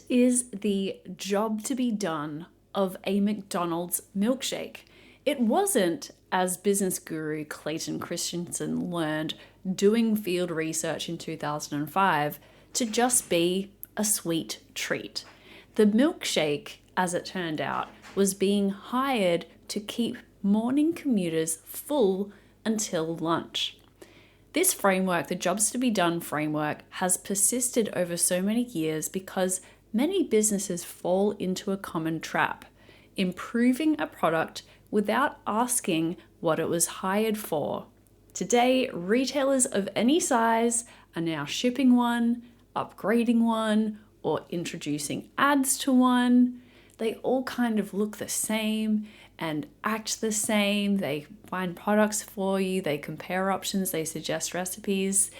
is the job to be done of a McDonald's milkshake? It wasn't, as business guru Clayton Christensen learned doing field research in 2005, to just be a sweet treat. The milkshake, as it turned out, was being hired to keep morning commuters full until lunch. This framework, the jobs to be done framework, has persisted over so many years because many businesses fall into a common trap, improving a product without asking what it was hired for. Today, retailers of any size are now shipping one, upgrading one, or introducing ads to one. They all kind of look the same and act the same. They find products for you, they compare options, they suggest recipes.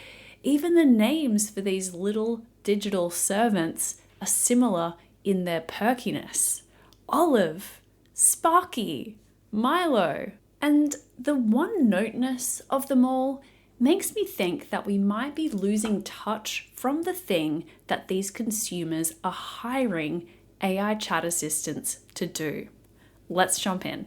Even the names for these little digital servants are similar in their perkiness. Olive, Sparky, Milo. And the one-noteness of them all makes me think that we might be losing touch from the thing that these consumers are hiring AI chat assistants to do. Let's jump in.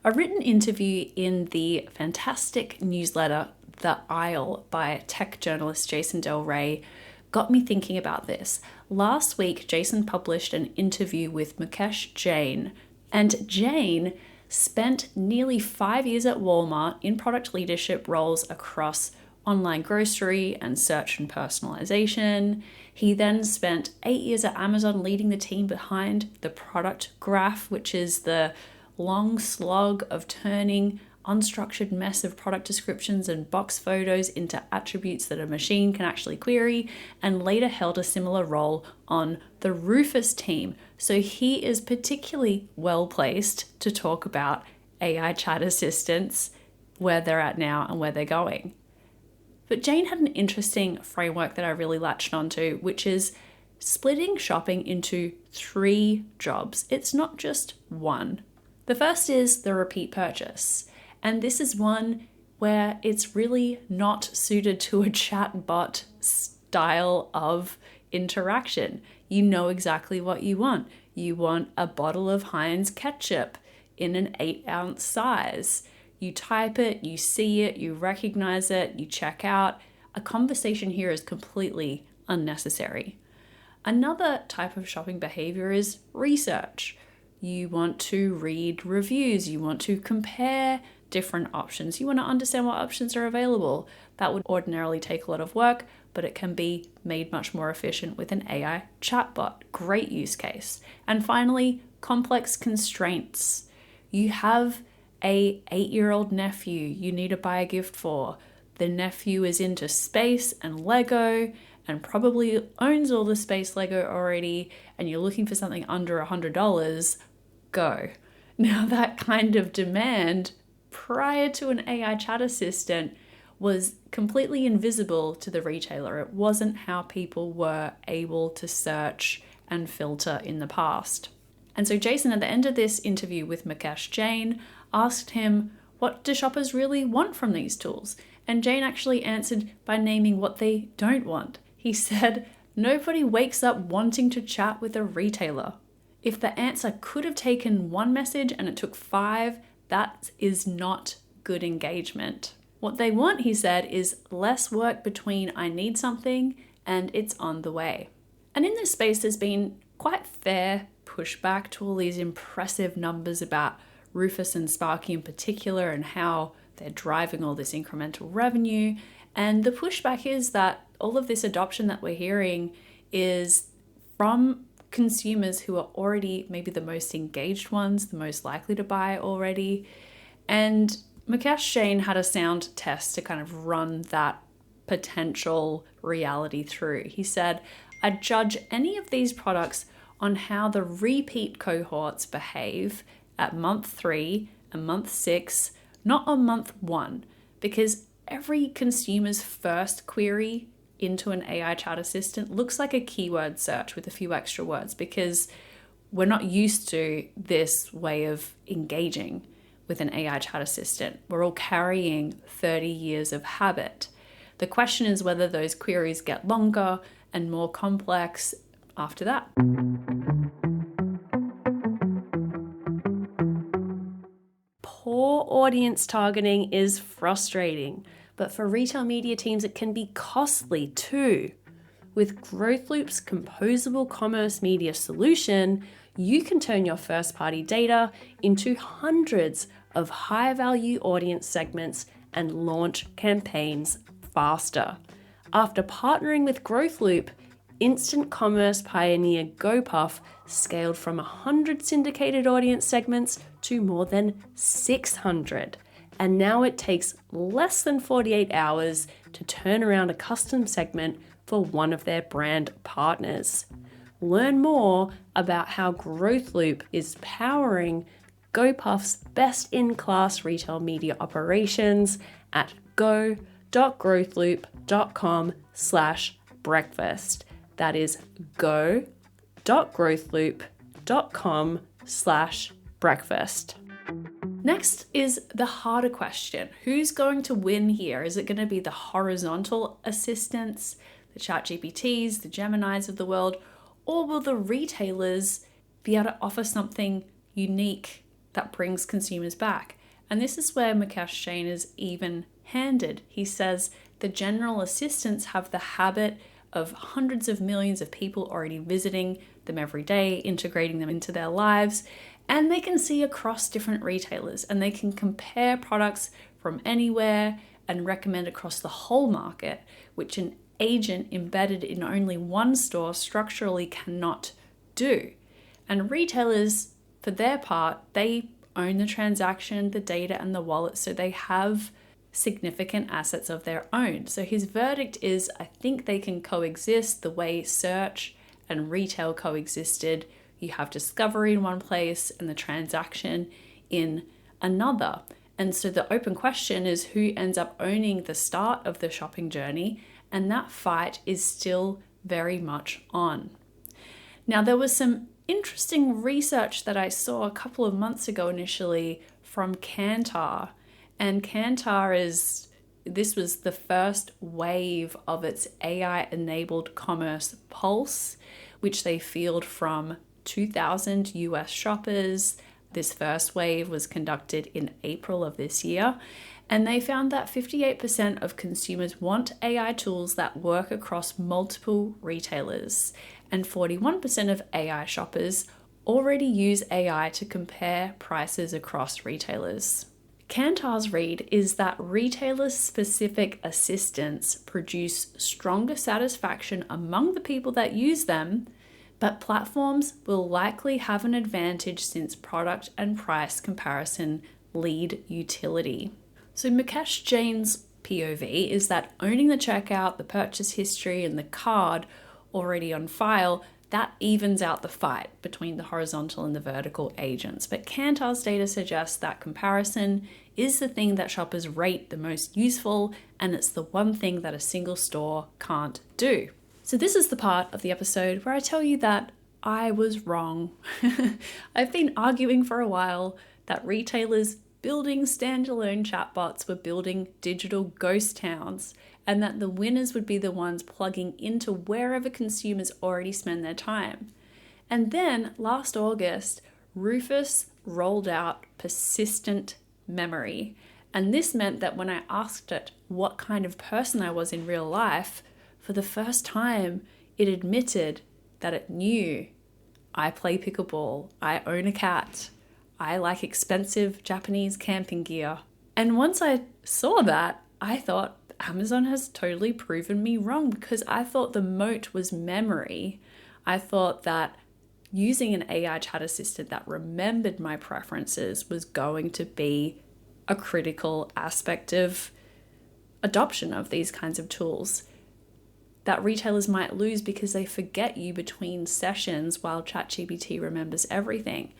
A written interview in the fantastic newsletter The Aisle by tech journalist Jason Del Rey got me thinking about this. Last week, Jason published an interview with Mukesh Jain, and Jain spent nearly 5 years at Walmart in product leadership roles across online grocery and search and personalization. He then spent 8 years at Amazon leading the team behind the product graph, which is the long slog of turning unstructured mess of product descriptions and box photos into attributes that a machine can actually query, and later held a similar role on the Rufus team. So he is particularly well placed to talk about AI chat assistants, where they're at now and where they're going. But Jane had an interesting framework that I really latched onto, which is splitting shopping into 3 jobs. It's not just one. The first is the repeat purchase. And this is one where it's really not suited to a chatbot style of interaction. You know exactly what you want. You want a bottle of Heinz ketchup in an 8-ounce size. You type it, you see it, you recognize it, you check out. A conversation here is completely unnecessary. Another type of shopping behavior is research. You want to read reviews, you want to compare different options, you want to understand what options are available. That would ordinarily take a lot of work, but it can be made much more efficient with an AI chatbot. Great use case. And finally, complex constraints. You have a 8-year-old nephew you need to buy a gift for. The nephew is into space and Lego and probably owns all the space Lego already, and you're looking for something under $100, go. Now that kind of demand prior to an AI chat assistant was completely invisible to the retailer. It wasn't how people were able to search and filter in the past. And so Jason, at the end of this interview with Mukesh Jain, asked him, what do shoppers really want from these tools? And Jain actually answered by naming what they don't want. He said, nobody wakes up wanting to chat with a retailer. If the answer could have taken one message and it took 5, that is not good engagement. What they want, he said, is less work between I need something and it's on the way. And in this space, there's been quite fair pushback to all these impressive numbers about Rufus and Sparky in particular and how they're driving all this incremental revenue. And the pushback is that all of this adoption that we're hearing is from consumers who are already maybe the most engaged ones, the most likely to buy already. And Mukesh Jain had a sound test to kind of run that potential reality through. He said, I'd judge any of these products on how the repeat cohorts behave at month 3 and month 6, not on month 1, because every consumer's first query into an AI chat assistant looks like a keyword search with a few extra words, because we're not used to this way of engaging with an AI chat assistant. We're all carrying 30 years of habit. The question is whether those queries get longer and more complex after that. Poor audience targeting is frustrating, but for retail media teams, it can be costly too. With Growth Loop's composable commerce media solution, you can turn your first-party data into hundreds of high-value audience segments and launch campaigns faster. After partnering with Growth Loop, instant commerce pioneer GoPuff scaled from 100 syndicated audience segments to more than 600. And now it takes less than 48 hours to turn around a custom segment for one of their brand partners. Learn more about how Growth Loop is powering GoPuff's best-in-class retail media operations at go.growthloop.com/breakfast. That is go.growthloop.com/breakfast. Next is the harder question. Who's going to win here? Is it going to be the horizontal assistants, the ChatGPTs, the Geminis of the world, or will the retailers be able to offer something unique that brings consumers back? And this is where Mukesh Jain is even-handed. He says the general assistants have the habit of hundreds of millions of people already visiting them every day, integrating them into their lives, and they can see across different retailers and they can compare products from anywhere and recommend across the whole market, which an agent embedded in only one store structurally cannot do. And retailers, for their part, they own the transaction, the data, and the wallet, so they have significant assets of their own. So his verdict is, I think they can coexist the way search and retail coexisted. You have discovery in one place and the transaction in another. And so the open question is who ends up owning the start of the shopping journey, and that fight is still very much on. Now, there was some interesting research that I saw a couple of months ago initially from Kantar. And Kantar this was the first wave of its AI-enabled commerce pulse, which they field from 2,000 US shoppers. This first wave was conducted in April of this year. And they found that 58% of consumers want AI tools that work across multiple retailers. And 41% of AI shoppers already use AI to compare prices across retailers. Kantar's read is that retailer-specific assistants produce stronger satisfaction among the people that use them, but platforms will likely have an advantage since product and price comparison lead utility. So Mukesh Jain's POV is that owning the checkout, the purchase history, and the card already on file, that evens out the fight between the horizontal and the vertical agents. But Kantar's data suggests that comparison is the thing that shoppers rate the most useful, and it's the one thing that a single store can't do. So this is the part of the episode where I tell you that I was wrong. I've been arguing for a while that retailers building standalone chatbots were building digital ghost towns, and that the winners would be the ones plugging into wherever consumers already spend their time. And then last August, Rufus rolled out persistent memory. And this meant that when I asked it what kind of person I was in real life, for the first time, it admitted that it knew I play pickleball, I own a cat, I like expensive Japanese camping gear. And once I saw that, I thought Amazon has totally proven me wrong, because I thought the moat was memory. I thought that using an AI chat assistant that remembered my preferences was going to be a critical aspect of adoption of these kinds of tools that retailers might lose because they forget you between sessions while ChatGPT remembers everything.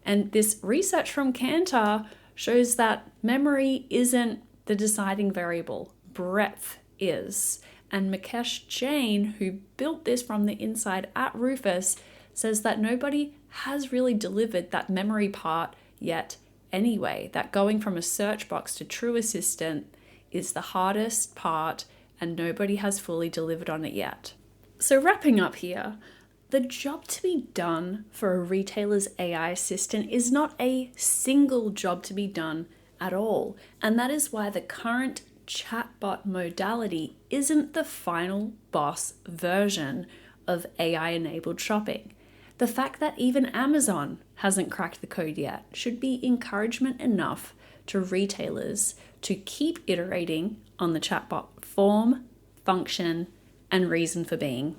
And this research from Kantar shows that memory isn't the deciding variable. Breadth is. And Mukesh Jain, who built this from the inside at Rufus, says that nobody has really delivered that memory part yet anyway, that going from a search box to true assistant is the hardest part and nobody has fully delivered on it yet. So wrapping up here, The job to be done for a retailer's AI assistant is not a single job to be done at all. And that is why the current chatbot modality isn't the final boss version of AI-enabled shopping. The fact that even Amazon hasn't cracked the code yet should be encouragement enough to retailers to keep iterating on the chatbot form, function, and reason for being.